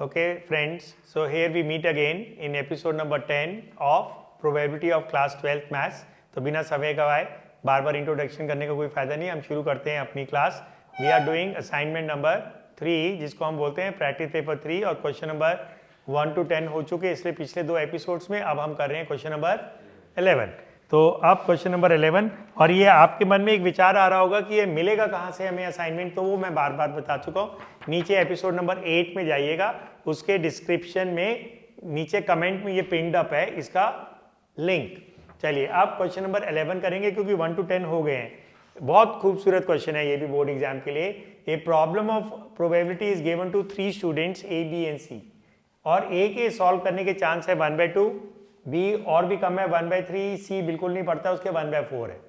Okay friends, so here we meet again in episode number 10 of probability of class 12th maths. तो बिना समय गवाए बार बार introduction करने का कोई फायदा नहीं, हम शुरू करते हैं अपनी class. We are doing assignment number 3 जिसको हम बोलते हैं प्रैक्टिस पेपर 3 और क्वेश्चन नंबर 1 to 10 हो चुके, इसलिए पिछले 2 एपिसोड्स में अब हम कर रहे हैं क्वेश्चन नंबर 11. तो अब क्वेश्चन नंबर 11, और ये आपके मन में एक विचार आ रहा होगा कि ये मिलेगा कहाँ से हमें असाइनमेंट, तो वो मैं बार बार बता चुका हूँ. नीचे एपिसोड नंबर 8 में जाइएगा, उसके डिस्क्रिप्शन में नीचे कमेंट में ये पिन्ड अप है इसका लिंक. चलिए अब क्वेश्चन नंबर 11 करेंगे क्योंकि 1 to 10 हो गए हैं. बहुत खूबसूरत क्वेश्चन है ये भी बोर्ड एग्जाम के लिए. A problem of probability is given to 3 students A B and C, और ए के सॉल्व करने के चांस है 1/2, बी और भी कम है 1/3, सी बिल्कुल नहीं पड़ता उसके 1/4 है.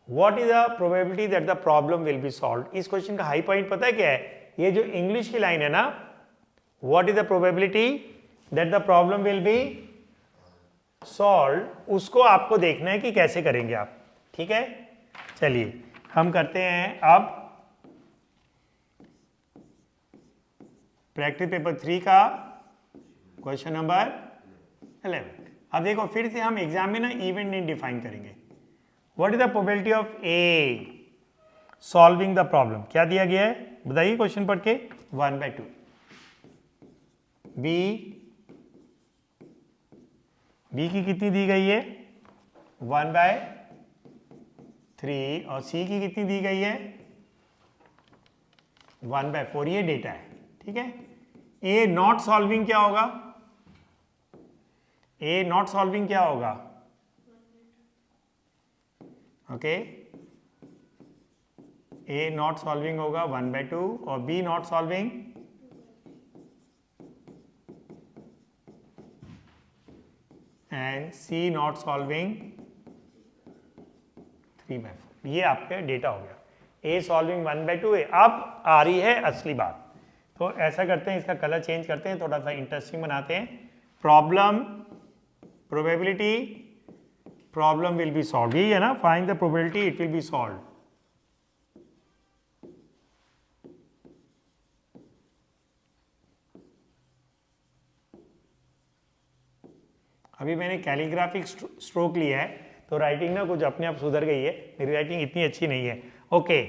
What is the probability that the problem will be solve. इस क्वेश्चन का हाई पॉइंट पता है क्या है? ये जो इंग्लिश की लाइन है ना, what is the probability that the problem will be solve, उसको आपको देखना है कि कैसे करेंगे आप. ठीक है, चलिए हम करते हैं अब प्रैक्टिस पेपर 3 का क्वेश्चन नंबर 11. अब देखो फिर से हम एग्जाम में ना इवेंट नहीं डिफाइन करेंगे. What is the probability of A solving the problem. क्या दिया गया है बताइए क्वेश्चन पढ़ के. 1/2, बी की कितनी दी गई है 1/3, और सी की कितनी दी गई है 1/4. ये डेटा है. ठीक है, ए नॉट सॉल्विंग क्या होगा? ए नॉट सॉल्विंग क्या होगा? ओके, ए नॉट सॉल्विंग होगा 1/2, और B not solving and C not solving 3/4. ये आपका डेटा हो गया. ए सॉल्विंग 1/2 है. अब आ रही है असली बात. तो ऐसा करते हैं, इसका कलर चेंज करते हैं, थोड़ा सा इंटरेस्टिंग बनाते हैं. Problem probability problem will be solve, यही है ना. Find the probability it will be solve. अभी मैंने कैलीग्राफिक स्ट्रोक लिया है तो राइटिंग ना कुछ अपने आप सुधर गई है. मेरी राइटिंग इतनी अच्छी नहीं है. Okay,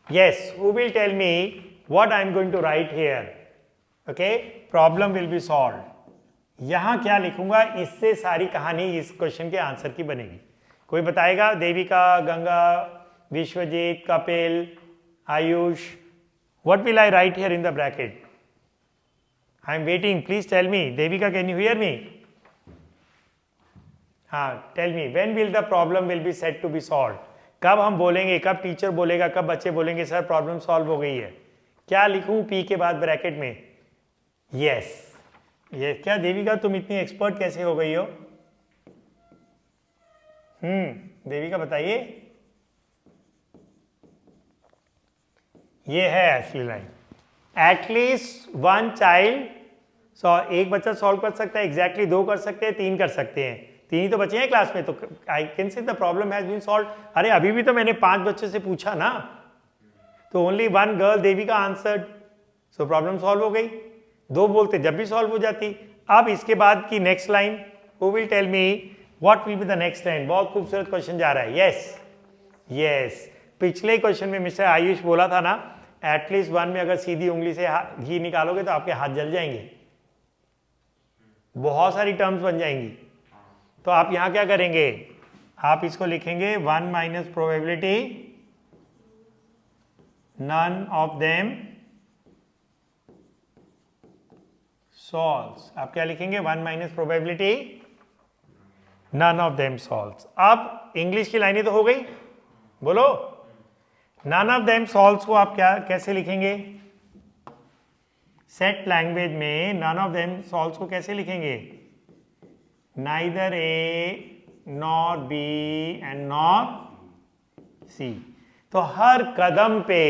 yes, who will tell me what I am going to write here. Okay, problem will be solve. यहां क्या लिखूंगा, इससे सारी कहानी इस क्वेश्चन के आंसर की बनेगी. कोई बताएगा? Devika, Ganga, Vishwajeet, Kapil, Ayush, what will I write here in the bracket? I am waiting, please tell me. Devika, can you hear me? हाँ, tell me when will the problem will be said to be solve. कब हम बोलेंगे, कब teacher बोलेगा, कब बच्चे बोलेंगे sir problem solve हो गई है. क्या लिखूं पी के बाद ब्रैकेट में? यस. ये क्या देविका तुम इतनी एक्सपर्ट कैसे हो गई हो? देविका बताइए. ये है असली लाइन. एटलीस्ट वन चाइल्ड, एक बच्चा सॉल्व कर सकता है, एग्जैक्टली 2 कर सकते हैं, 3 कर सकते हैं. 3 ही तो बचे हैं क्लास में, तो I can say the problem has been solve. अरे अभी भी तो मैंने 5 बच्चों से पूछा ना, तो only 1 girl Devika answered, so problem solve हो गई. 2 बोलते जब भी सॉल्व हो जाती. अब इसके बाद की next line, who will tell me what will be the next line. बहुत खूबसूरत क्वेश्चन जा रहा है. यस यस, पिछले क्वेश्चन में मिस्टर आयुष बोला था ना, एटलीस्ट 1 में अगर सीधी उंगली से घी निकालोगे तो आपके हाथ जल जाएंगे, बहुत सारी टर्म्स बन जाएंगी. तो आप यहां क्या करेंगे, आप इसको लिखेंगे 1 minus probability none of them solves. आप क्या लिखेंगे? 1 minus probability none of them solves. अब इंग्लिश की लाइनें तो हो गई, बोलो. नन ऑफ देम सॉल्व्स को आप क्या कैसे लिखेंगे? सेट लैंग्वेज में नन ऑफ देम सॉल्व्स को कैसे लिखेंगे? neither A nor B and nor C. तो हर कदम पे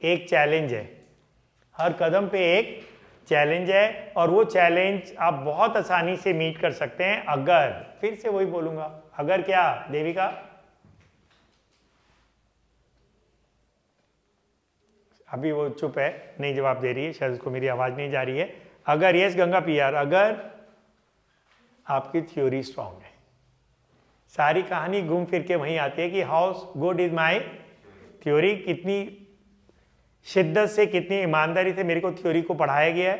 एक चैलेंज है, हर कदम पे एक चैलेंज है और वो चैलेंज आप बहुत आसानी से मीट कर सकते हैं अगर, फिर से वही बोलूंगा, अगर क्या देविका, अभी वो चुप है, नहीं जवाब दे रही है, शायद उसको मेरी आवाज नहीं जा रही है। अगर, यस गंगा पीआर, अगर आपकी थ्योरी स्ट्रांग है, सारी कहानी घूम फिर के वहीं आती है कि how good is my theory, कितनी शिद्दत से, कितनी ईमानदारी से मेरे को थ्योरी को पढ़ाया गया है,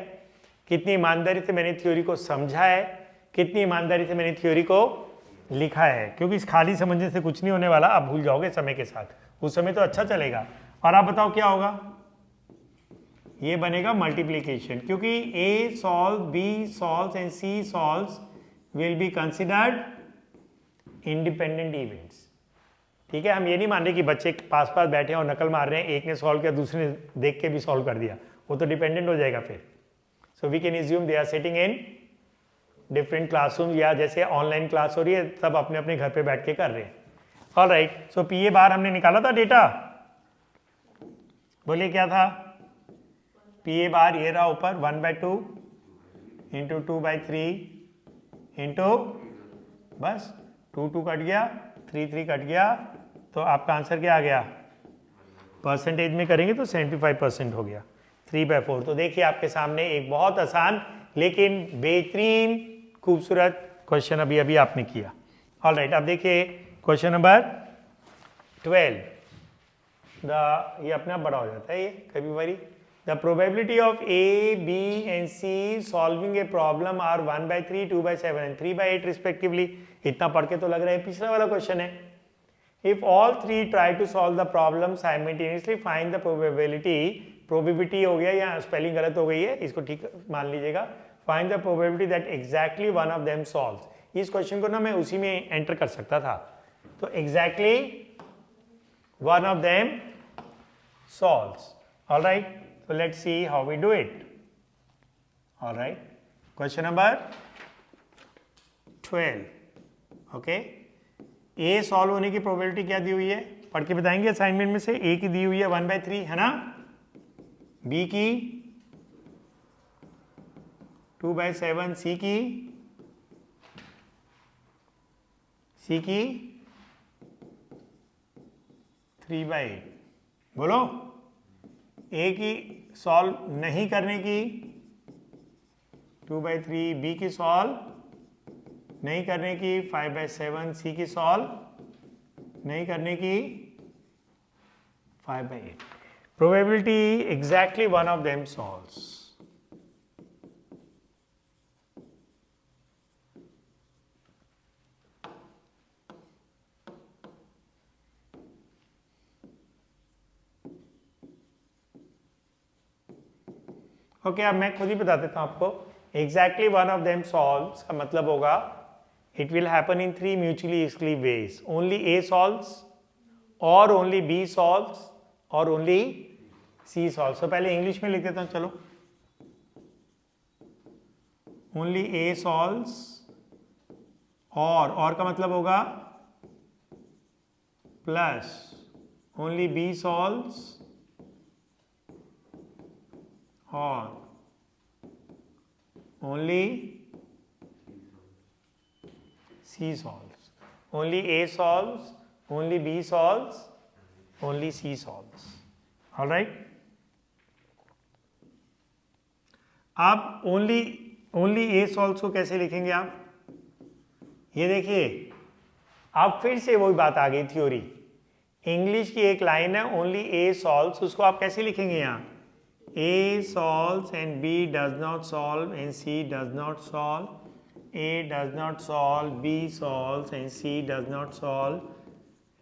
कितनी ईमानदारी से मैंने थ्योरी को समझा है, कितनी ईमानदारी से मैंने थ्योरी को लिखा है। क्योंकि इस खाली समझने से कुछ नहीं होने वाला, आप भूल जाओगे समय के साथ, उस समय तो अच्छा चलेगा। और आप बताओ क्या होगा, ये बनेगा मल्टीप्लीकेशन, क्योंकि A solve, B solve and C solve will be considered independent events. ठीक है, हम ये नहीं मान रहे कि बच्चे पास पास बैठे हैं और नकल मार रहे हैं, एक ने सॉल्व किया दूसरे ने देख के भी सॉल्व कर दिया, वो तो डिपेंडेंट हो जाएगा फिर। So we can assume they are sitting in different classroom, या जैसे ऑनलाइन क्लास हो रही है सब अपने अपने घर पे बैठ के कर रहे हैं। ऑलराइट, सो पी ए बार हमने निकाला था डेटा, बोलिए क्या था, पी ए बार ये रहा ऊपर 1/2 इंटू 2/3 इंटू, बस 2 कट गया, 3 कट गया, तो आपका आंसर क्या आ गया, परसेंटेज में करेंगे तो 75% हो गया, 3/4। तो देखिए आपके सामने एक बहुत आसान लेकिन बेहतरीन खूबसूरत क्वेश्चन अभी अभी आपने किया। ऑलराइट, अब देखिए क्वेश्चन नंबर 12, ये अपने आप बड़ा हो जाता है ये कभी बारी। The probability of A, B and C solving a problem are 1/3, 2/7 and 3/8 respectively. इतना पढ़ के तो लग रहा है पिछला वाला क्वेश्चन है। If all three try to solve the problem simultaneously, find the probability, probability हो गया, या स्पेलिंग गलत हो गई है, इसको ठीक मान लीजिएगा, find the probability that exactly one of them solves। इस क्वेश्चन को ना मैं उसी में एंटर कर सकता था, तो exactly one of them solves। all right, so let's see how we do it। all right, question number 12, okay। A solve होने की प्रोबेबिलिटी क्या दी हुई है, पढ़ के बताएंगे असाइनमेंट में से। ए की दी हुई है 1/3 है ना, बी की 2/7, सी की 3/8। बोलो, ए की सॉल्व नहीं करने की 2/3, बी की सॉल्व नहीं करने की 5/7, सी की सॉल्व नहीं करने की 5/8। Probability exactly one of them solves. Okay, अब मैं खुद ही बता देता हूं आपको। Exactly one of them solves का मतलब होगा it will happen in 3 mutually exclusive ways, only A solves or only B solves or only C solves। so पहले इंग्लिश में लिख देता हूं, चलो, only A solves, और का मतलब होगा प्लस only B solves और only C solves। only A solves, only B solves, only C solves। all right, आप only A solves को कैसे लिखेंगे आप, ये देखिए, अब फिर से वही बात आ गई थ्योरी। इंग्लिश की एक लाइन है only A solves, उसको आप कैसे लिखेंगे यहाँ, A solves and B does not solve and C does not solve, A does not solve, B solves and C does not solve,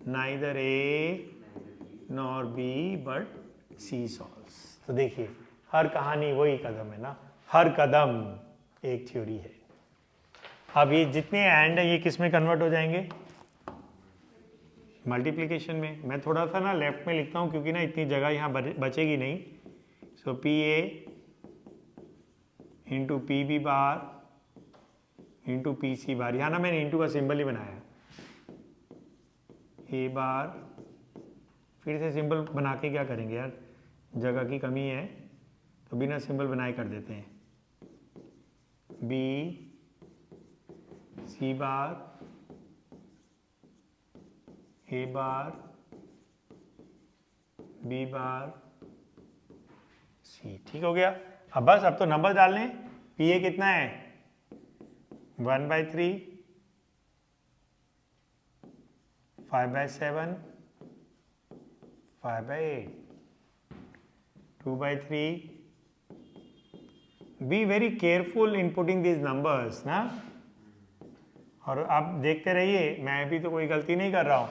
neither A nor B but C solves। तो देखिए हर कहानी वही कदम है ना, हर कदम एक थ्योरी है। अब ये जितने एंड है ये किस में कन्वर्ट हो जाएंगे, मल्टीप्लिकेशन में। मैं थोड़ा सा ना लेफ्ट में लिखता हूँ क्योंकि ना इतनी जगह यहाँ बचेगी नहीं। So P A into P B bar into P C bar, यहाँ ना मैंने इंटू का सिंबल ही बनाया, ए बार, फिर से सिंबल बना के क्या करेंगे यार, जगह की कमी है तो बिना सिंबल बनाए कर देते हैं। बी सी बार ए बार बी बार सी। ठीक हो गया। अब बस अब तो नंबर डालने। पी ए कितना है 1/3, 5/7, 5/8, 2/3। Be very careful in putting these numbers ना, और आप देखते रहिए, मैं भी तो कोई गलती नहीं कर रहा हूँ।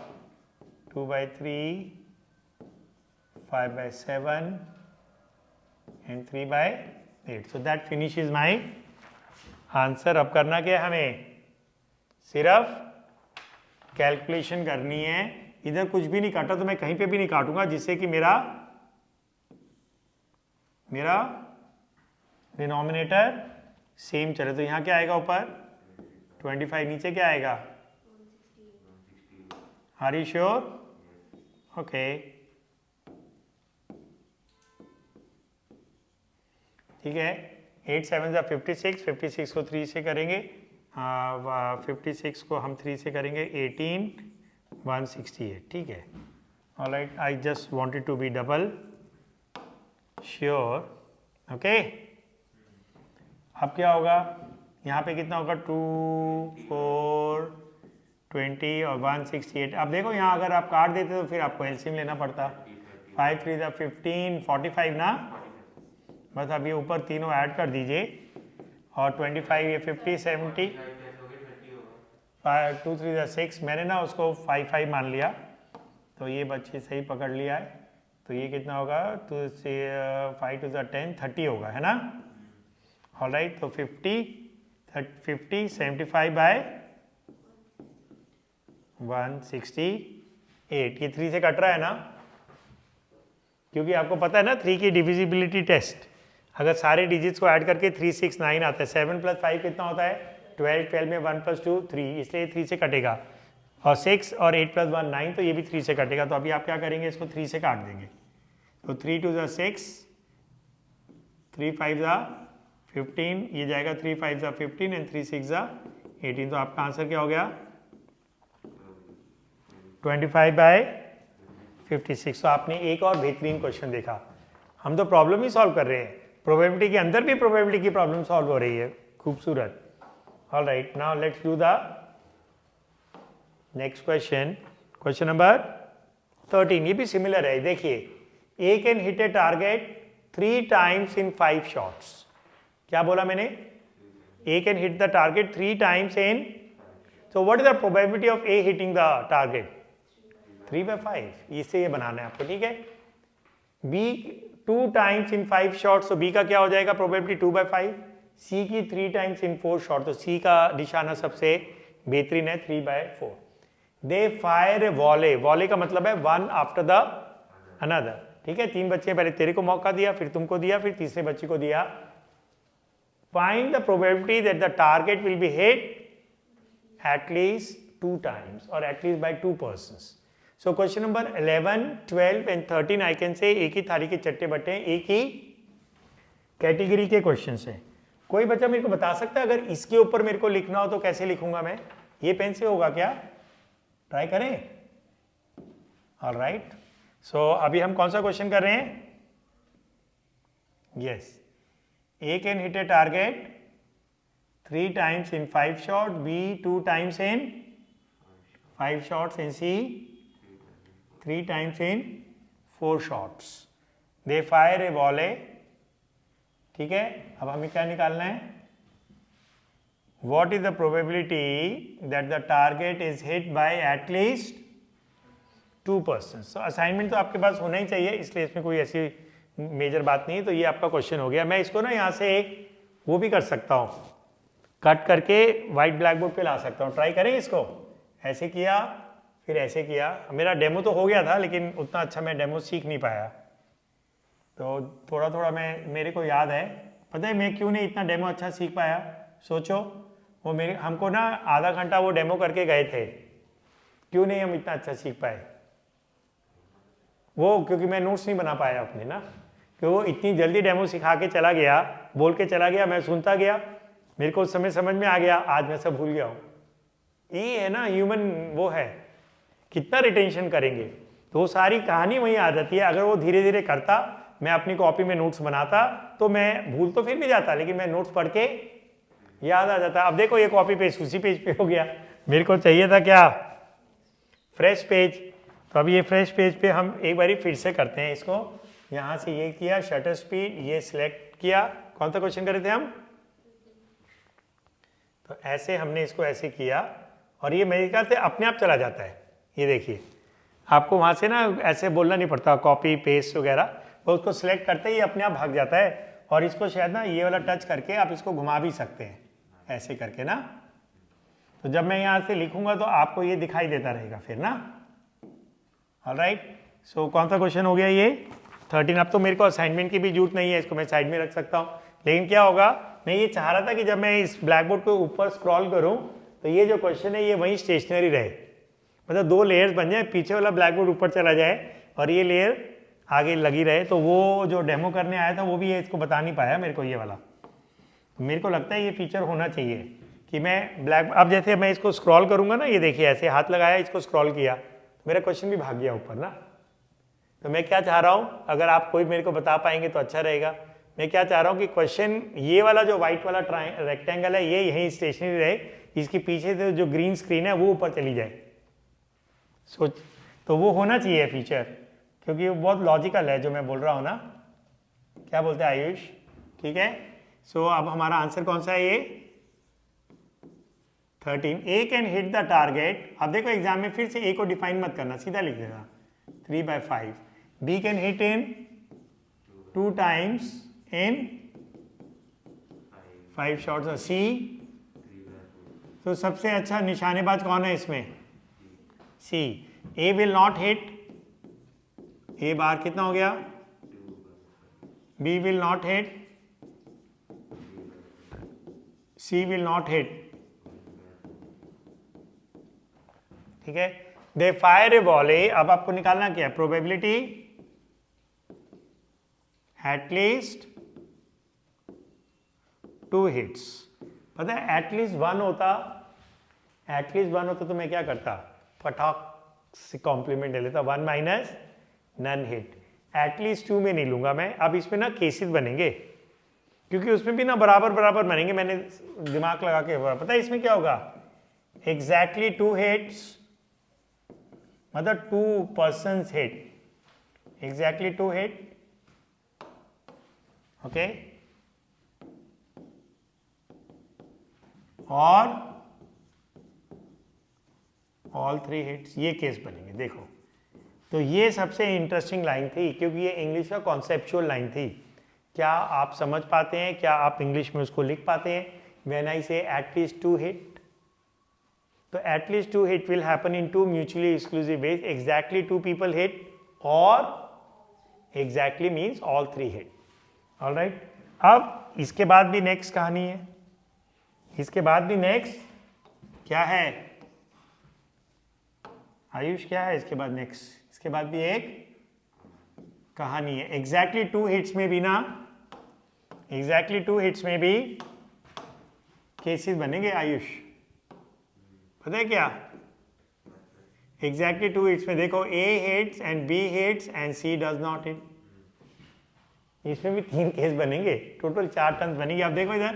2/3, 5/7 and 3/8। So that finishes my answer। अब करना क्या है हमें, सिर्फ कैलकुलेशन करनी है। इधर कुछ भी नहीं काटा तो मैं कहीं पे भी नहीं काटूंगा, जिससे कि मेरा डिनोमिनेटर सेम चले। तो यहाँ क्या आएगा ऊपर 25, नीचे क्या आएगा, आर यू श्योर? ओके ठीक है। 8 7 जा 56, 56 को 3 से करेंगे, 56 को हम 3 से करेंगे 18, 168। ठीक है, alright. I just wanted to be double sure. Okay, अब क्या होगा, यहाँ पे कितना होगा 2 4 20 और 168। अब देखो यहाँ अगर आप काट देते तो फिर आपको एलसीएम लेना पड़ता। 5 3 जा 15, 45 ना, बस अब ये ऊपर तीनों ऐड कर दीजिए, और 25 ये 50 70, 2 3 जा 6, मैंने ना उसको 5 5 मान लिया, तो ये बच्चे सही पकड़ लिया है। तो ये कितना होगा, तो से 5 2 जा 10, 30 होगा, है ना। ऑलराइट, तो 50 75/168। ये 3 से कट रहा है ना, क्योंकि आपको पता है ना 3 की डिविजिबिलिटी टेस्ट, अगर सारे डिजिट्स को ऐड करके 3 6 9 आता है। 7 + 5 कितना होता है 12, 12 में 1 + 2 3, इसलिए 3 से कटेगा। और 6 और 8 + 1 9, तो ये भी 3 से कटेगा। तो अभी आप क्या करेंगे, इसको 3 से काट देंगे। तो 3 2 जा 6, 3 5 जा 15, ये जाएगा 3 5 जा 15 एंड 3 6 जा 18। तो आपका आंसर क्या हो गया 25/56। तो आपने एक और बेहतरीन क्वेश्चन देखा। हम तो प्रॉब्लम ही सॉल्व कर रहे हैं, प्रोबेबिलिटी के अंदर भी प्रोबेबिलिटी की प्रॉब्लम सॉल्व हो रही है। खूबसूरत। Alright, now let's do the next question. Question number 13, ये भी सिमिलर है। देखिए, A can hit a target 3 times in 5 shots। क्या बोला मैंने, A can hit the target 3 times in, so what is the probability of A hitting the target? 3/5। इससे ये बनाना है आपको, ठीक है। B 2 times in 5 shots, तो B का क्या हो जाएगा प्रोबेबिलिटी 2/5। C की 3 times in 4 shots, तो C का निशाना सबसे बेहतरीन है 3/4। दे फायर ए वॉले, वॉले का मतलब है 1 after the another। ठीक है, 3 बच्चे, पहले तेरे को मौका दिया, फिर तुमको दिया, फिर तीसरे बच्चे को दिया। Find the probability that the target will be hit at least 2 times or at least by 2 persons। So question number 11, 12 and 13 I can say एक ही थाली के चट्टे बट्टे हैं, एक ही कैटेगरी के क्वेश्चन हैं। कोई बच्चा मेरे को बता सकता है अगर इसके ऊपर मेरे को लिखना हो तो कैसे लिखूंगा मैं, ये पेन से होगा क्या, ट्राई करें। ऑलराइट, सो अभी हम कौन सा क्वेश्चन कर रहे हैं, yes, A can hit a target 3 times in 5 shots, B 2 times in 5 shots, and C 3 times in 4 shots। They fire a volley। ठीक है, अब हमें क्या निकालना है, what is the probability that the target is hit by at least 2 persons। So assignment तो आपके पास होना ही चाहिए, इसलिए इसमें कोई ऐसी मेजर बात नहीं है। तो ये आपका क्वेश्चन हो गया। मैं इसको ना यहाँ से एक वो भी कर सकता हूँ, कट करके वाइट ब्लैक बोर्ड पे ला सकता हूँ। ट्राई करें इसको, ऐसे किया फिर ऐसे किया। मेरा डेमो तो हो गया था, लेकिन उतना अच्छा मैं डेमो सीख नहीं पाया, तो थोड़ा थोड़ा मेरे को याद है। पता है मैं क्यों नहीं इतना डेमो अच्छा सीख पाया, सोचो। वो हमको ना आधा घंटा वो डेमो करके गए थे, क्यों नहीं हम इतना अच्छा सीख पाए, वो क्योंकि मैं नोट्स नहीं बना पाया अपने ना, कि वो इतनी जल्दी डेमो सिखा के चला गया, बोल के चला गया, मैं सुनता गया, मेरे को उस समय समझ में आ गया, आज मैं सब भूल गया हूँ। ये है ना ह्यूमन, वो है, कितना रिटेंशन करेंगे। तो वो सारी कहानी वहीं आ जाती है। अगर वो धीरे धीरे करता, मैं अपनी कॉपी में नोट्स बनाता, तो मैं भूल तो फिर भी जाता, लेकिन मैं नोट्स पढ़ के याद आ जाता। अब देखो ये कॉपी पेज उसी पेज पे हो गया। मेरे को चाहिए था क्या, फ्रेश पेज। तो अब ये फ्रेश पेज पे हम एक बारी फिर से करते हैं इसको। यहाँ से ये किया, शटर स्पीड ये सिलेक्ट किया। कौन सा क्वेश्चन करे थे हम? तो ऐसे हमने इसको ऐसे किया और ये मेरे ख्याल से अपने आप चला जाता है। ये देखिए, आपको वहाँ से ना ऐसे बोलना नहीं पड़ता, कॉपी पेस्ट वगैरह, वो उसको सिलेक्ट करते ही अपने आप भाग जाता है। और इसको शायद ना ये वाला टच करके आप इसको घुमा भी सकते हैं, ऐसे करके ना। तो जब मैं यहाँ से लिखूंगा तो आपको ये दिखाई देता रहेगा फिर ना। ऑलराइट, सो कौन सा क्वेश्चन हो गया ये 13। अब तो मेरे को असाइनमेंट की भी जरूरत नहीं है, इसको मैं साइड में रख सकता हूँ। लेकिन क्या होगा, मैं ये चाह रहा था कि जब मैं इस ब्लैक बोर्ड के ऊपर स्क्रॉल करूँ तो ये जो क्वेश्चन है ये वहीं स्टेशनरी रहे, मतलब 2 लेयर्स बन जाए, पीछे वाला ब्लैक बोर्ड ऊपर चला जाए और ये लेयर आगे लगी रहे। तो वो जो डेमो करने आया था वो भी ये इसको बता नहीं पाया मेरे को ये वाला। मेरे को लगता है ये फीचर होना चाहिए कि मैं ब्लैक, अब जैसे मैं इसको स्क्रॉल करूंगा ना, ये देखिए ऐसे हाथ लगाया, इसको स्क्रॉल किया, तो मेरा क्वेश्चन भी भाग गया ऊपर ना। तो मैं क्या चाह रहा हूँ, अगर आप कोई मेरे को बता पाएंगे तो अच्छा रहेगा। मैं क्या चाह रहा हूँ कि क्वेश्चन ये वाला जो व्हाइट वाला रेक्टेंगल है ये यहीं स्टेशनरी रहे, इसके पीछे से जो ग्रीन स्क्रीन है वो ऊपर चली जाए। सोच, तो वो होना चाहिए फीचर, क्योंकि वो बहुत लॉजिकल है जो मैं बोल रहा हूँ ना। क्या बोलते हैं आयुष? ठीक है। सो अब हमारा आंसर कौन सा है ये 13। ए कैन हिट द टारगेट। अब देखो एग्जाम में फिर से ए को डिफाइन मत करना, सीधा लिख देना 3/5। B can hit in 2 times in 5 shots। C, तो सबसे अच्छा निशानेबाज कौन है इसमें? C. A will not hit, A bar कितना हो गया? B will not hit, C will not hit. ठीक है, दे फायर ए वॉले। अब आपको निकालना क्या है? Probability at least 2 hits. पता है एटलीस्ट 1 होता, एटलीस्ट 1 होता तो मैं क्या करता, फटाक से कॉम्प्लीमेंट ले लेता, 1 माइनस नन हिट। एटलीस्ट 2 में नहीं लूंगा मैं। अब इसमें ना केसेस बनेंगे, क्योंकि उसमें भी ना बराबर बराबर बनेंगे, मैंने दिमाग लगा के। पता है इसमें क्या होगा? एग्जैक्टली 2 हिट्स, मतलब 2 persons hit, exactly 2 hit. Okay, और ऑल 3 हिट्स, ये केस बनेंगे। देखो, तो ये सबसे इंटरेस्टिंग लाइन थी, क्योंकि ये इंग्लिश का कॉन्सेप्चुअल लाइन थी। क्या आप समझ पाते हैं? क्या आप इंग्लिश में उसको लिख पाते हैं? When I say at least 2 hit, तो at least 2 hit will happen in 2 mutually exclusive ways. Exactly 2 people hit और exactly means all 3 hit. Alright, अब इसके बाद भी नेक्स्ट कहानी है। इसके बाद भी नेक्स्ट क्या है आयुष? क्या है इसके बाद नेक्स्ट? इसके बाद भी एक कहानी है। एग्जैक्टली 2 हिट्स में भी ना, एग्जैक्टली 2 हिट्स में भी केसेस बनेंगे आयुष। पता है क्या? एग्जैक्टली 2 हिट्स में देखो, A hits and B hits and C does not hit. इसमें भी 3 केस बनेंगे, टोटल 4 टर्न्स बनेंगे। अब देखो इधर,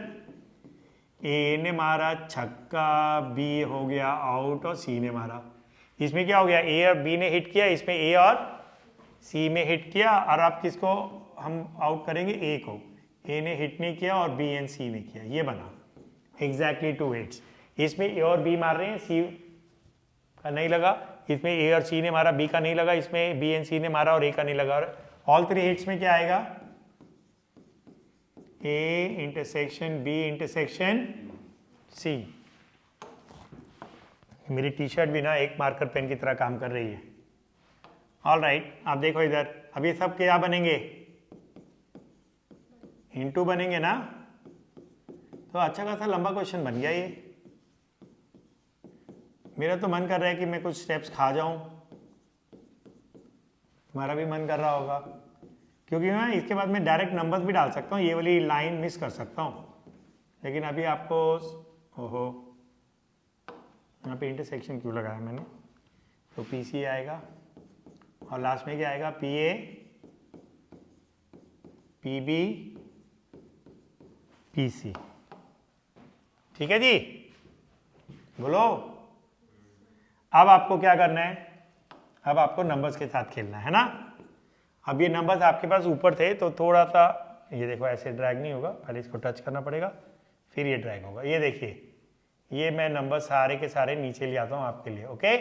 ए ने मारा छक्का, बी हो गया आउट और सी ने मारा। इसमें क्या हो गया? ए और बी ने हिट किया, इसमें ए और सी में हिट किया। और आप किसको हम आउट करेंगे? ए को। ए ने हिट नहीं किया और बी एंड सी ने किया, ये बना एग्जैक्टली 2 हिट्स। इसमें ए और बी मार रहे हैं, सी का नहीं लगा। इसमें ए और सी ने मारा, बी का नहीं लगा। इसमें बी एंड सी ने मारा और ए का नहीं लगा। ऑल 3 हिट्स में क्या आएगा? A intersection B intersection C. मेरी टी शर्ट भी ना एक मार्कर पेन की तरह काम कर रही है। ऑलराइट, आप देखो इधर, अब ये सब क्या बनेंगे? इनटू बनेंगे ना। तो अच्छा खासा लंबा क्वेश्चन बन गया ये। मेरा तो मन कर रहा है कि मैं कुछ स्टेप्स खा जाऊं, तुम्हारा भी मन कर रहा होगा, क्योंकि मैं इसके बाद मैं डायरेक्ट नंबर्स भी डाल सकता हूँ, ये वाली लाइन मिस कर सकता हूँ। लेकिन अभी आपको, ओहो, यहाँ पे इंटरसेक्शन क्यों लगाया मैंने, तो PC आएगा और लास्ट में क्या आएगा, PA, PB, PC। ठीक है जी, बोलो। अब आपको क्या करना है, अब आपको नंबर्स के साथ खेलना है ना। अब ये नंबर्स आपके पास ऊपर थे तो थोड़ा सा, ये देखो ऐसे ड्रैग नहीं होगा, पहले इसको टच करना पड़ेगा फिर ये ड्रैग होगा। ये देखिए, ये मैं नंबर सारे के सारे नीचे ले आता हूं आपके लिए, ओके।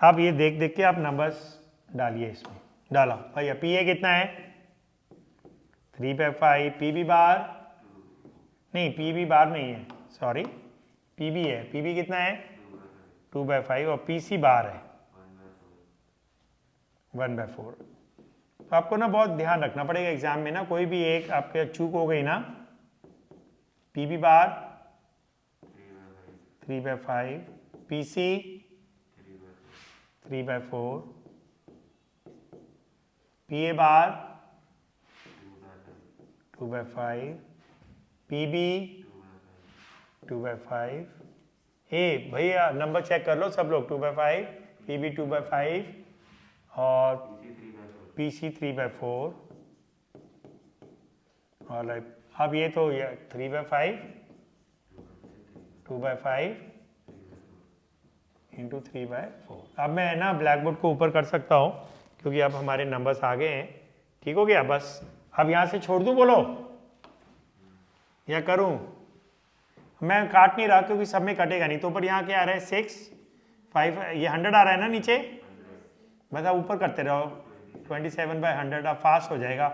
अब ये देख देख के आप नंबर्स डालिए इसमें, डाला भैया। PA कितना है, 3/5, PB बार नहीं, PB बार नहीं है, सॉरी, PB है। PB कितना है, 2/5 और PC बार है 1/4। तो आपको ना बहुत ध्यान रखना पड़ेगा एग्जाम में ना, कोई भी एक आपके चूक हो गई ना, PB बार 3/5, PC 3/4, PA बार 2/5, PB 2/5। भैया नंबर चेक कर लो सब लोग, 2/5, PB 2/5 और PC 3/4। और अब ये तो 3/5, 2/5 इंटू 3/4। अब मैं ना ब्लैक बोर्ड को ऊपर कर सकता हूँ क्योंकि अब हमारे नंबर्स आ गए हैं। ठीक हो गया, बस अब यहाँ से छोड़ दूँ, बोलो, या करूँ? मैं काट नहीं रहा क्योंकि सब में कटेगा नहीं। तो ऊपर यहाँ क्या आ रहा है, 6, 5, ये 100 आ रहा है ना नीचे, बस आप ऊपर करते रहो, 27/100। आप फास्ट हो जाएगा,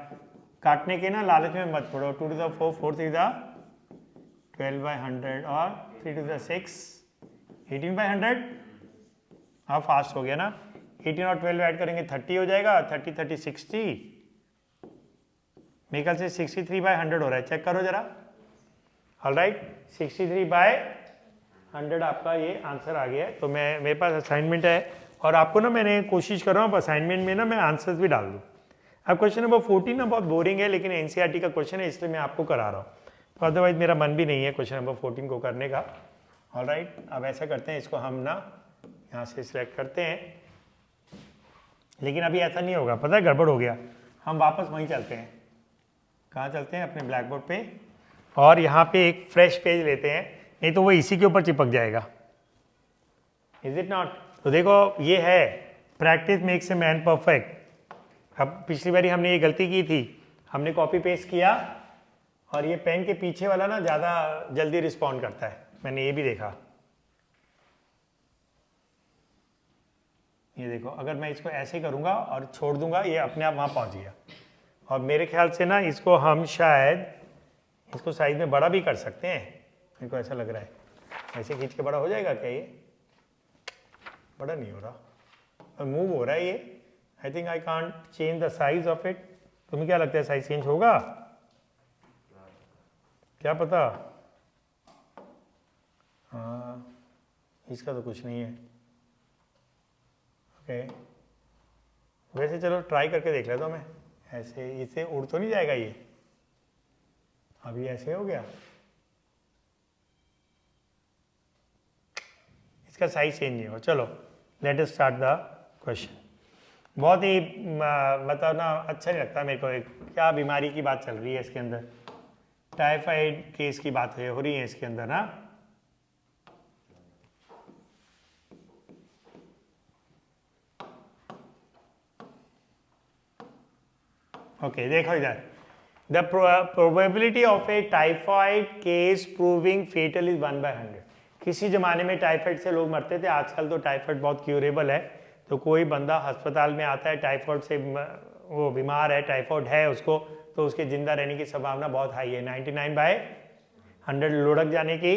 काटने के ना लालच में मत पड़ो। 2 to the 4, 4 3 the 12/100 और 3 to the 6, 18/100। हाँ फास्ट हो गया ना, 18 और 12 ऐड करेंगे 30 हो जाएगा, 30 30 60, मेरे ख्याल से 63/100 हो रहा है, चेक करो जरा। ऑलराइट, 63/100 आपका ये आंसर आ गया है। तो मेरे पास असाइनमेंट है और आपको ना मैंने कोशिश कर रहा हूँ असाइनमेंट में ना मैं आंसर्स भी डाल दूँ। अब क्वेश्चन नंबर 14 ना बहुत बोरिंग है, लेकिन NCERT का क्वेश्चन है इसलिए मैं आपको करा रहा हूँ, तो अदरवाइज मेरा मन भी नहीं है क्वेश्चन नंबर 14 को करने का। ऑलराइट, अब ऐसा करते हैं, इसको हम ना यहाँ से सिलेक्ट करते हैं, लेकिन अभी ऐसा नहीं होगा, पता है गड़बड़ हो गया। हम वापस वहीं चलते हैं, कहाँ चलते हैं, अपने ब्लैक बोर्ड पे, और यहाँ पे एक फ्रेश पेज लेते हैं, नहीं तो वो इसी के ऊपर चिपक जाएगा। Is it not? तो देखो ये है, practice makes a man perfect. अब पिछली बारी हमने ये गलती की थी, हमने कॉपी पेस्ट किया और ये पेन के पीछे वाला ना ज़्यादा जल्दी रिस्पॉन्ड करता है, मैंने ये भी देखा। ये देखो, अगर मैं इसको ऐसे करूँगा और छोड़ दूंगा, ये अपने आप वहाँ पहुँच गया। और मेरे ख्याल से ना इसको हम शायद इसको साइज में बड़ा भी कर सकते हैं, मेरे को ऐसा लग रहा है। ऐसे खींच के बड़ा हो जाएगा क्या? ये बड़ा नहीं हो रहा, मूव हो रहा है ये। I think I can't change the size of it. तुम्हें क्या लगता है, साइज चेंज होगा? क्या पता। हाँ, इसका तो कुछ नहीं है। ओके, वैसे चलो ट्राई करके देख लेता हूँ मैं। ऐसे इससे उड़ तो नहीं जाएगा ये? अभी ऐसे हो गया, इसका साइज चेंज नहीं हो। चलो let us start the question. बहुत ही मतलब ना अच्छा नहीं लगता मेरे को। एक क्या बीमारी की बात चल रही है इसके अंदर, टाइफाइड केस की बात हो रही है इसके अंदर ना। ओके, देखो इधर, the probability of a typhoid case proving fatal is 1/100। किसी जमाने में टाइफाइड से लोग मरते थे, आजकल तो टाइफाइड बहुत क्यूरेबल है। तो कोई बंदा अस्पताल में आता है, टाइफाइड से वो बीमार है, टाइफाइड है उसको, तो उसके जिंदा रहने की संभावना बहुत हाई है, 99/100। लुढ़क जाने की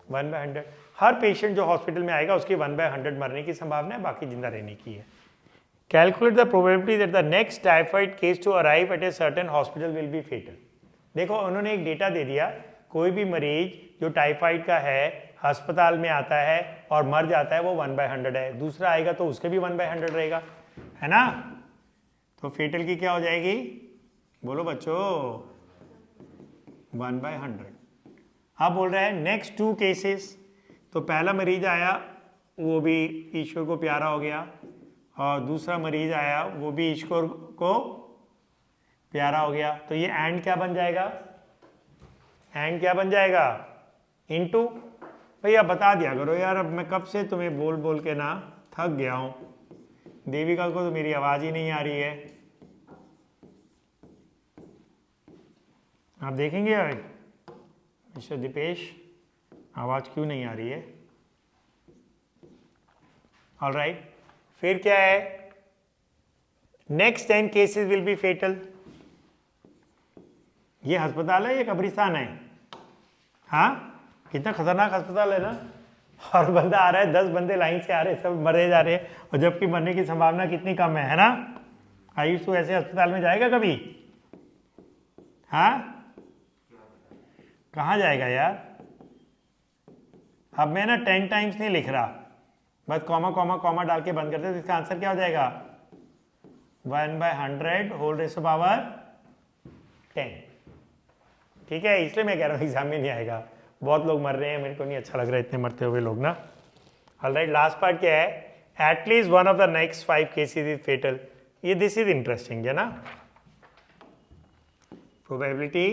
1/100। हर पेशेंट जो हॉस्पिटल में आएगा उसकी 1/100 मरने की संभावना है, बाकी जिंदा रहने की है। Calculate the probability that the next typhoid case to arrive at a certain hospital will be fatal. देखो उन्होंने एक डेटा दे दिया, कोई भी मरीज जो टाइफाइड का है अस्पताल में आता है और मर जाता है वो 1/100 है, दूसरा आएगा तो उसके भी 1/100 रहेगा, है ना। तो फेटल की क्या हो जाएगी, बोलो बच्चों? 1/100। अब बोल रहा है नेक्स्ट 2 केसेस। तो पहला मरीज आया वो भी ईश्वर को प्यारा हो गया, और दूसरा मरीज आया वो भी ईश्वर को प्यारा हो गया। तो ये एंड क्या बन जाएगा? एंड क्या बन जाएगा? इनटू। भैया बता दिया करो यार, अब मैं कब से तुम्हें बोल बोल के ना थक गया हूं। देविका को तो मेरी आवाज ही नहीं आ रही है। आप देखेंगे मिस्टर दीपेश, आवाज क्यों नहीं आ रही है? ऑलराइट, फिर क्या है? Next 10 cases will be fatal. ये अस्पताल है, ये कब्रिस्तान है? हाँ, कितना खतरनाक अस्पताल है ना। और बंदा आ रहा है, 10 बंदे लाइन से आ रहे हैं, सब मरे जा रहे हैं, और जबकि मरने की संभावना कितनी कम है ना। आयुष तू ऐसे अस्पताल में जाएगा कभी? हाँ, कहाँ जाएगा यार? अब मैं ना 10 टाइम्स नहीं लिख रहा, बस कॉमा कॉमा कॉमा डाल के बंद करते, तो इसका आंसर क्या हो जाएगा? 1/100 होल रेज़ टू पावर 10। ठीक है, इसलिए मैं कह रहा हूँ एग्जाम में नहीं आएगा। बहुत लोग मर रहे हैं, मेरे को नहीं अच्छा लग रहा है इतने मरते हुए लोग ना। ऑलराइट, लास्ट पार्ट क्या है? At least one of the next 5 cases is fatal. ये दिस इज इंटरेस्टिंग है ना। Probability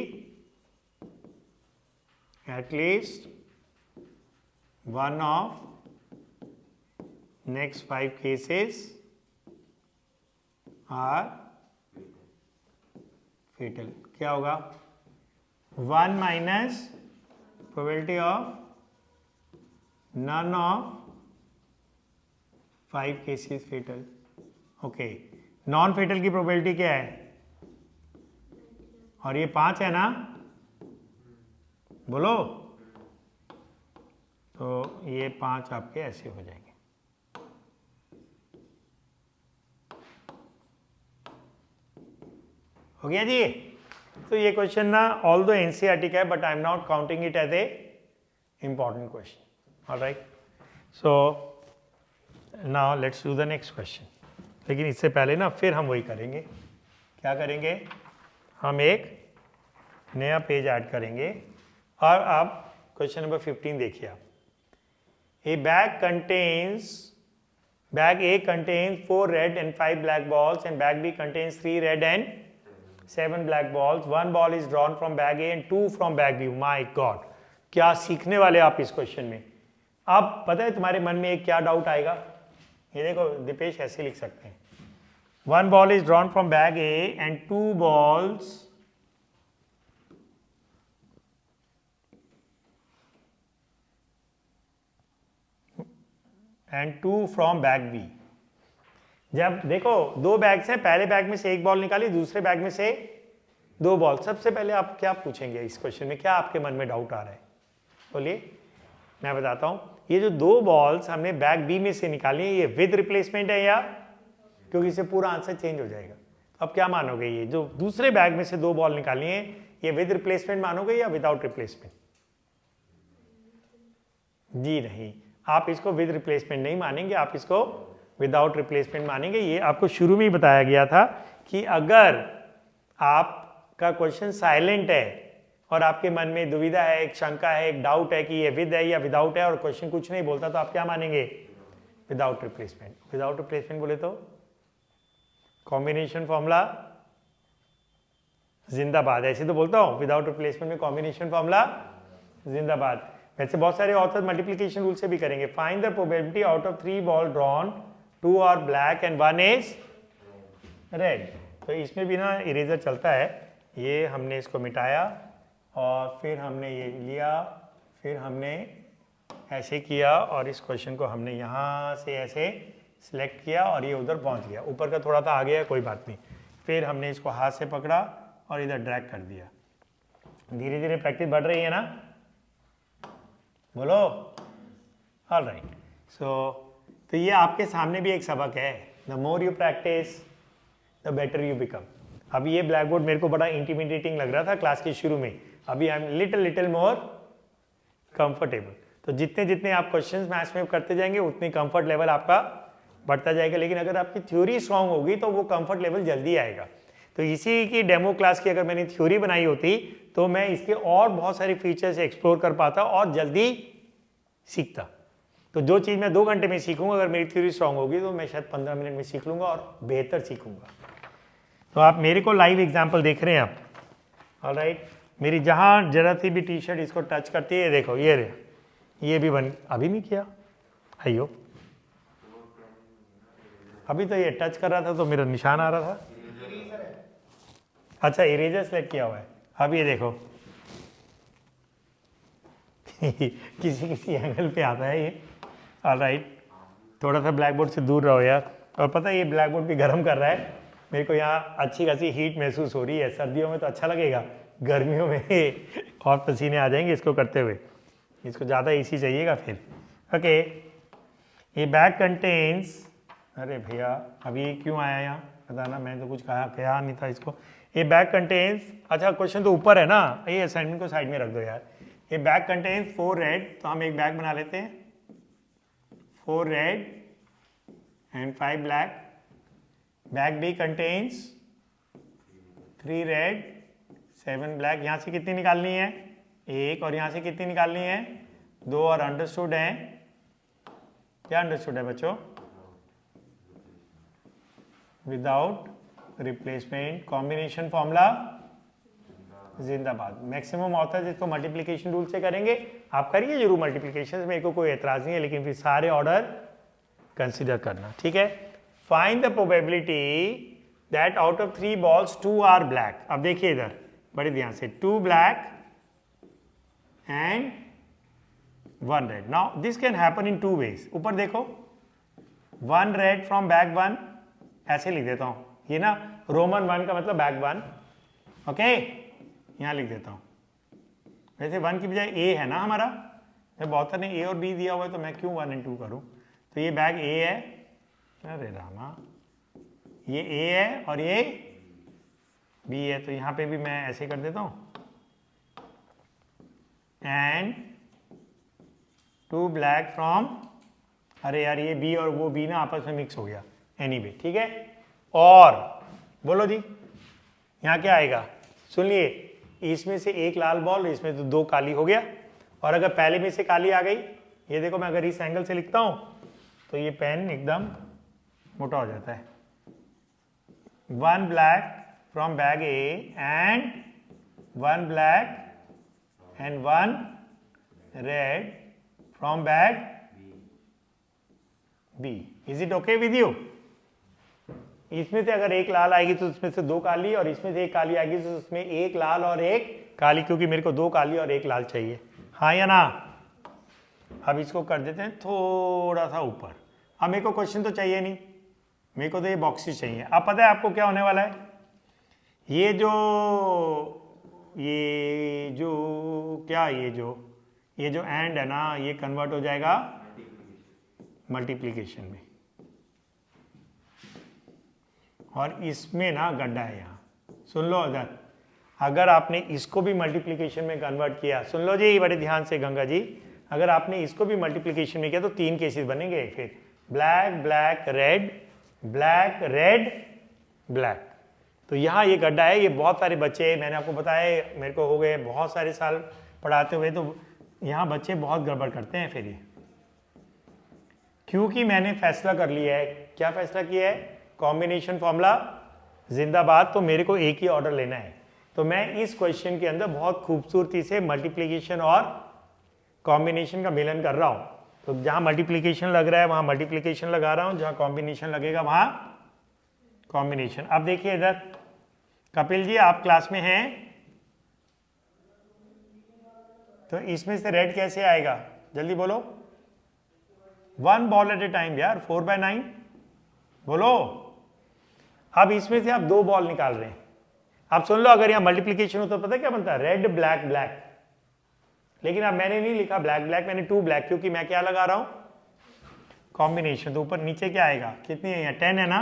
at least one of next 5 cases are fatal। क्या होगा? 1 minus probability of none of 5 cases fatal। Okay, non fatal की probability क्या है? और ये 5 है ना, बोलो। तो ये 5 आपके ऐसे हो जाएंगे। हो गया जी। तो ये क्वेश्चन ना ऑल दो एनसीईआरटी का है, but I am not counting it as a important question. Alright, so now let's do the next question. लेकिन इससे पहले ना फिर हम वही करेंगे। क्या करेंगे? हम एक नया पेज ऐड करेंगे। और आप क्वेश्चन नंबर 15 देखिए आप। ए bag A contains 4 red and 5 black balls, and bag B contains 3 red and 7 black balls। 1 ball is drawn from bag A and 2 from bag B। My God, क्या सीखने वाले आप इस क्वेश्चन में। अब पता है तुम्हारे मन में एक क्या डाउट आएगा? ये देखो दीपेश, ऐसे लिख सकते हैं। 1 ball is drawn from bag A and 2 balls and 2 from bag B। जब देखो 2 बैग्स हैं, पहले बैग में से एक बॉल निकाली, दूसरे बैग में से 2 बॉल। सबसे पहले आप क्या पूछेंगे इस क्वेश्चन में? क्या आपके मन में डाउट आ रहा है? बोलिए, मैं बताता हूं। ये जो 2 बॉल्स हमने बैग बी में से निकाली है, ये विद रिप्लेसमेंट है या? क्योंकि इससे पूरा आंसर चेंज हो जाएगा। अब क्या मानोगे? ये जो दूसरे बैग में से 2 बॉल निकाली है, ये विद रिप्लेसमेंट मानोगे या विदाउट रिप्लेसमेंट? जी नहीं, आप इसको विद रिप्लेसमेंट नहीं मानेंगे, आप इसको विदाउट रिप्लेसमेंट मानेंगे। ये आपको शुरू में ही बताया गया था कि अगर आपका क्वेश्चन साइलेंट है और आपके मन में दुविधा है, एक शंका है, एक डाउट है कि ये विद है या विदाउट है, और क्वेश्चन कुछ नहीं बोलता, तो आप क्या मानेंगे? Without replacement. विदाउट रिप्लेसमेंट बोले तो कॉम्बिनेशन फॉर्मूला जिंदाबाद। ऐसे तो बोलता हूं, विदाउट रिप्लेसमेंट में कॉम्बिनेशन फॉर्मूला जिंदाबाद। वैसे बहुत सारे ऑथर मल्टीप्लिकेशन रूल से भी करेंगे। Find the probability out of 3 ball drawn, 2 are black and 1 is red. तो इसमें भी ना इरेजर चलता है। ये हमने इसको मिटाया और फिर हमने ये लिया, फिर हमने ऐसे किया, और इस क्वेश्चन को हमने यहाँ से ऐसे सिलेक्ट किया और ये उधर पहुँच गया। ऊपर का थोड़ा सा आ गया, कोई बात नहीं। फिर हमने इसको हाथ से पकड़ा और इधर ड्रैग कर दिया। धीरे धीरे प्रैक्टिस बढ़ रही है ना, बोलो। ऑलराइट, तो ये आपके सामने भी एक सबक है। The more you practice the better you become. अभी ये ब्लैक बोर्ड मेरे को बड़ा इंटिमिडेटिंग लग रहा था क्लास के शुरू में, अभी I am little more comfortable. तो जितने जितने आप क्वेश्चंस मैथ्स में करते जाएंगे, उतनी कंफर्ट लेवल आपका बढ़ता जाएगा। लेकिन अगर आपकी थ्योरी स्ट्रांग होगी तो वो कंफर्ट लेवल जल्दी आएगा। तो इसी की डेमो क्लास की अगर मैंने थ्योरी बनाई होती तो मैं इसके और बहुत सारे फीचर्स एक्सप्लोर कर पाता और जल्दी सीखता। तो जो चीज़ मैं 2 घंटे में सीखूंगा, अगर मेरी थ्योरी स्ट्रांग होगी तो मैं शायद 15 मिनट में सीख लूँगा और बेहतर सीखूंगा। तो आप मेरे को लाइव एग्जाम्पल देख रहे हैं आप, ऑलराइट। मेरी जहाँ जरा सी भी टी शर्ट इसको टच करती है, देखो ये भी बन, अभी नहीं किया अयो, अभी तो ये टच कर रहा था तो मेरा निशान आ रहा था। अच्छा इरेजर सेलेक्ट किया हुआ है। अब ये देखो किसी एंगल पे आता है ये, ऑलराइट। थोड़ा सा ब्लैक बोर्ड से दूर रहो यार। और पता है ये ब्लैक बोर्ड भी गर्म कर रहा है, मेरे को यहाँ अच्छी खासी हीट महसूस हो रही है। सर्दियों में तो अच्छा लगेगा, गर्मियों में और पसीने आ जाएंगे इसको करते हुए। इसको ज़्यादा एसी चाहिएगा फिर। ओके, ये बैग कंटेन्स, अरे भैया अब ये क्यों आया यहाँ बताना, मैं तो कुछ कहा नहीं था इसको। ये बैग कंटेन्स, अच्छा क्वेश्चन तो ऊपर है ना, ये असाइनमेंट को साइड में रख दो यार। ये बैग कंटेन्स 4 रेड, तो हम एक बैग बना लेते हैं, 4 red and 5 black. Bag B contains 3 red 7 black. यहाँ से कितनी निकालनी है? 1। और यहाँ से कितनी निकालनी है? 2। और अंडरस्टूड है, क्या अंडरस्टूड है बच्चों? विदाउट रिप्लेसमेंट, कॉम्बिनेशन फॉर्मूला जिंदाबाद। मैक्सिमम होता है जिसको मल्टीप्लिकेशन रूल से करेंगे, आप करिए जरूर मल्टीप्लिकेशन, मेरे को कोई एतराज नहीं है, लेकिन फिर सारे ऑर्डर कंसिडर करना, ठीक है। Find the probability that out of 3 balls 2 are black. अब देखिए इधर बड़े ध्यान से, 2 black and 1 red. Now this can happen in 2 ways। ऊपर देखो, 1 रेड फ्रॉम बैग 1, ऐसे लिख देता हूं, ये ना रोमन 1 का मतलब बैग 1, ओके। यहां लिख देता हूं, वैसे 1 की बजाय ए है ना हमारा, जब ऑथर ने ए और बी दिया हुआ है तो मैं क्यों 1 and 2 करूं। तो ये बैग ए है, अरे रामा, ये ए है और ये बी है, तो यहां पे भी मैं ऐसे कर देता हूं, एंड 2 ब्लैक फ्रॉम, अरे यार ये बी और वो बी ना आपस में मिक्स हो गया, एनीवे ठीक है। और बोलो जी यहाँ क्या आएगा, सुनिए, इसमें से एक लाल बॉल, इसमें तो 2 काली हो गया। और अगर पहले में से काली आ गई, ये देखो मैं अगर इस एंगल से लिखता हूं तो ये पेन एकदम मोटा हो जाता है। 1 black from bag A and 1 black and 1 red from bag B. Is it okay with you? इसमें से अगर एक लाल आएगी तो उसमें से 2 काली, और इसमें से एक काली आएगी तो उसमें एक लाल और एक काली, क्योंकि मेरे को 2 काली और एक लाल चाहिए, हाँ या ना। अब इसको कर देते हैं थोड़ा सा ऊपर। अब मेरे को क्वेश्चन तो चाहिए नहीं, मेरे को तो ये बॉक्सेस चाहिए। अब पता है आपको क्या होने वाला है, ये जो एंड है ना, ये कन्वर्ट हो जाएगा मल्टीप्लीकेशन में, और इसमें ना गड्ढा है यहाँ। सुन लो, अगर आपने इसको भी मल्टीप्लिकेशन में कन्वर्ट किया, सुन लो जी बड़े ध्यान से गंगा जी, अगर आपने इसको भी मल्टीप्लिकेशन में किया तो 3 केसेस बनेंगे फिर, black black red, black red black. तो यहाँ ये गड्ढा है। ये बहुत सारे बच्चे, मैंने आपको बताया, मेरे को हो गए बहुत सारे साल पढ़ाते हुए, तो यहाँ बच्चे बहुत गड़बड़ करते हैं फिर ये, क्योंकि मैंने फैसला कर लिया है। क्या फैसला किया है? कॉम्बिनेशन फॉर्मूला जिंदाबाद। तो मेरे को एक ही ऑर्डर लेना है, तो मैं इस क्वेश्चन के अंदर बहुत खूबसूरती से मल्टीप्लिकेशन और कॉम्बिनेशन का मिलन कर रहा हूं। तो जहां मल्टीप्लिकेशन लग रहा है वहां मल्टीप्लिकेशन लगा रहा हूं, जहां कॉम्बिनेशन लगेगा वहां कॉम्बिनेशन। अब देखिए इधर, कपिल जी आप क्लास में हैं, तो इसमें से रेड कैसे आएगा, जल्दी बोलो। 1 बॉल एट ए टाइम यार, 4/9 बोलो। अब इसमें से आप 2 बॉल निकाल रहे हैं। आप सुन लो, अगर यहां मल्टीप्लिकेशन हो तो पता है क्या बनता है, रेड ब्लैक ब्लैक। लेकिन अब मैंने नहीं लिखा ब्लैक ब्लैक, मैंने 2 ब्लैक, क्योंकि मैं क्या लगा रहा हूं, कॉम्बिनेशन। तो ऊपर नीचे क्या आएगा, कितनी है यहाँ, 10 है ना,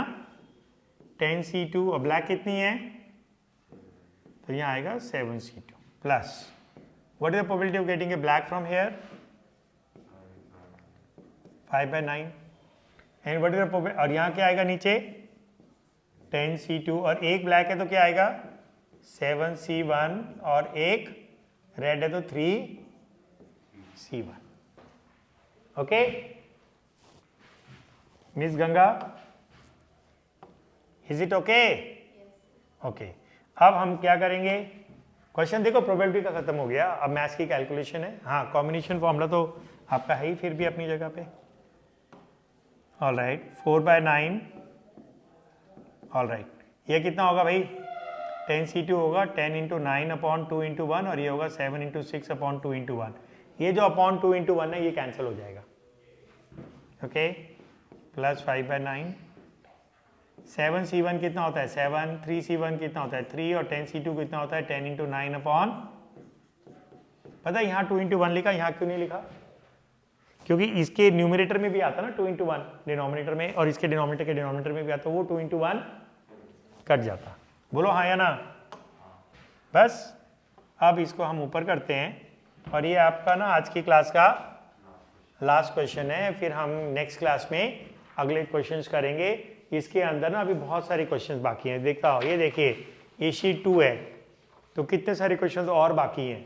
10C2, और ब्लैक कितनी है, तो यहाँ आएगा 7C2 plus, what is the probability of getting a black from here, 5/9। And what is the probability, और यहाँ क्या आएगा नीचे, 10C2 और एक ब्लैक है तो क्या आएगा 7C1 और एक रेड है तो 3C1। Okay miss Ganga, is it okay? Okay, अब हम क्या करेंगे, क्वेश्चन देखो प्रोबेबिलिटी का खत्म हो गया, अब मैथ्स की कैलकुलेशन है। हाँ कॉम्बिनेशन फॉर्मूला तो आपका है ही फिर भी अपनी जगह पे। ऑल राइट 4/9, ऑल राइट ये कितना होगा भाई 10C2 होगा 10 × 9 अपॉन 2 × 1 और ये होगा 7 × 6 अपॉन 2 × 1। ये जो अपॉन 2 × 1 है ये कैंसिल हो जाएगा। ओके प्लस 5/9, 7C1 कितना होता है 7, 3C1 कितना होता है 3 और 10C2 कितना होता है 10 × 9 अपॉन, पता है यहाँ 2 × 1 लिखा, यहाँ क्यों नहीं लिखा? क्योंकि इसके न्यूमरेटर में भी आता ना 2 × 1 डिनोमिनेटर में, और इसके डिनोमिनेटर के डिनोमिनेटर में भी आता, वो 2 × 1 कट जाता। बोलो हाँ या ना? बस अब इसको हम ऊपर करते हैं और ये आपका ना आज की क्लास का लास्ट क्वेश्चन है, फिर हम नेक्स्ट क्लास में अगले क्वेश्चंस करेंगे। इसके अंदर ना अभी बहुत सारे क्वेश्चंस बाकी हैं, देखता हो ये देखिए ये शीट 2 है तो कितने सारे क्वेश्चंस और बाकी हैं।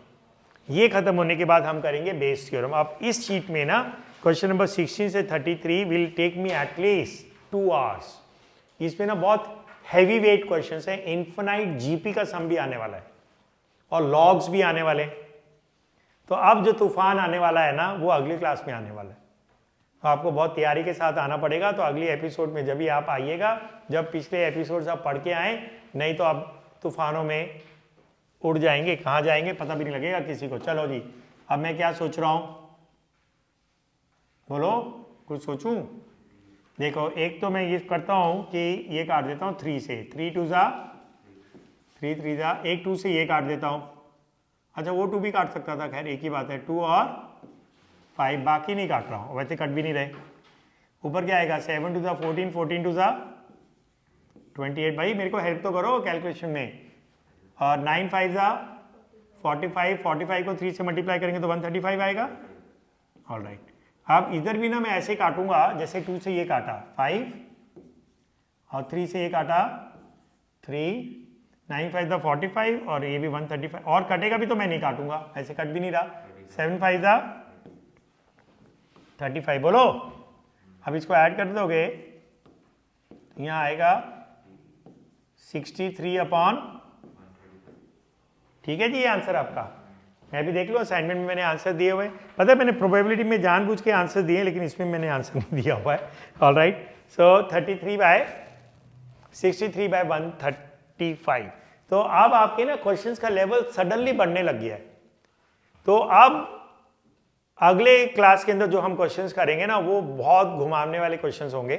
ये खत्म होने के बाद हम करेंगे बेस थ्योरम। अब इस शीट में ना क्वेश्चन नंबर 16 से 33 will take me at least 2 hours. इसमें ना बहुत हैवी वेट क्वेश्चंस हैं, इन्फिनाइट जीपी का सम भी आने वाला है और लॉग्स भी आने वाले। तो अब जो तूफान आने वाला है ना वो अगली क्लास में आने वाला है, तो आपको बहुत तैयारी के साथ आना पड़ेगा। तो अगली एपिसोड में जब भी आप आइएगा, जब पिछले एपिसोड्स आप पढ़ के आए, नहीं तो आप तूफानों में उड़ जाएंगे, कहाँ जाएंगे पता भी नहीं लगेगा किसी को। चलो जी अब मैं क्या सोच रहा हूँ, बोलो कुछ सोचूं? देखो एक तो मैं ये करता हूँ कि ये काट देता हूँ 3 से, 3 2 ज़ा 3 3 ज़ा, एक 2 से ये काट देता हूँ। अच्छा वो 2 भी काट सकता था, खैर एक ही बात है, 2 और 5, बाकी नहीं काट रहा हूँ, वैसे कट भी नहीं रहे। ऊपर क्या आएगा 7 2 ज़ा 14, 14 2 ज़ा 28। भाई मेरे को हेल्प तो करो कैलकुलेशन में। और 9 5 ज़ा 45, 45 को 3 से मल्टीप्लाई करेंगे तो 135 आएगा। ऑल राइट, अब इधर भी ना मैं ऐसे काटूंगा जैसे 2 से ये काटा 5 और 3 से ये काटा 3, 9 5 ज़ा 45 और ये भी 135, और कटेगा भी तो मैं नहीं काटूंगा, ऐसे कट भी नहीं रहा। 7 5 ज़ा 35, बोलो अब इसको ऐड कर दोगे यहाँ आएगा 63 अपॉन, ठीक है जी ये आंसर आपका। मैं भी देख लो असाइनमेंट में मैंने आंसर दिए हुए, पता है मैंने प्रोबेबिलिटी में जानबूझ के आंसर दिए लेकिन इसमें मैंने आंसर नहीं दिया हुआ है। ऑल राइट, सो 63/135। तो अब आपके ना क्वेश्चंस का लेवल सडनली बढ़ने लग गया है। तो अब अगले क्लास के अंदर जो हम क्वेश्चंस करेंगे ना वो बहुत घुमाने वाले क्वेश्चंस होंगे।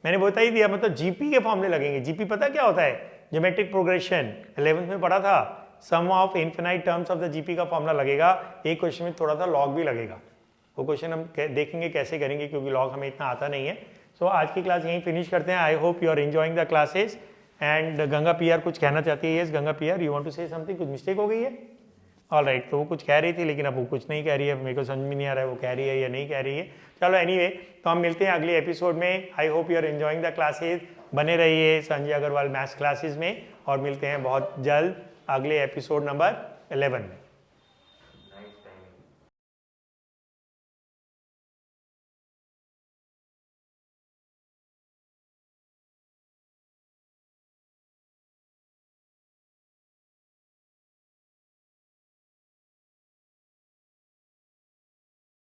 मैंने बता ही दिया, मतलब जीपी के फॉर्मूले लगेंगे। जीपी पता क्या होता है? ज्योमेट्रिक प्रोग्रेशन 11th में पढ़ा था, sum of infinite terms of the GP का फॉर्मूला लगेगा। एक क्वेश्चन में थोड़ा सा लॉग भी लगेगा, वो क्वेश्चन हम देखेंगे कैसे करेंगे क्योंकि लॉग हमें इतना आता नहीं है। सो आज की क्लास यहीं फिनिश करते हैं। I hope you are enjoying the classes. And Ganga PR कुछ कहना चाहती है? Yes Ganga PR, you want to say something? कुछ मिस्टेक हो गई है? ऑल राइट, तो वो कुछ कह रही थी लेकिन अब वो कुछ नहीं कह रही है, मेरे को समझ में नहीं आ रहा है वो कह रही है या नहीं कह रही है। चलो एनीवे, तो हम मिलते हैं अगले एपिसोड में। I hope you are enjoying the classes. बने रहिए संजय अग्रवाल मैथ्स क्लासेस में और मिलते हैं बहुत जल्द अगले एपिसोड नंबर 11 में।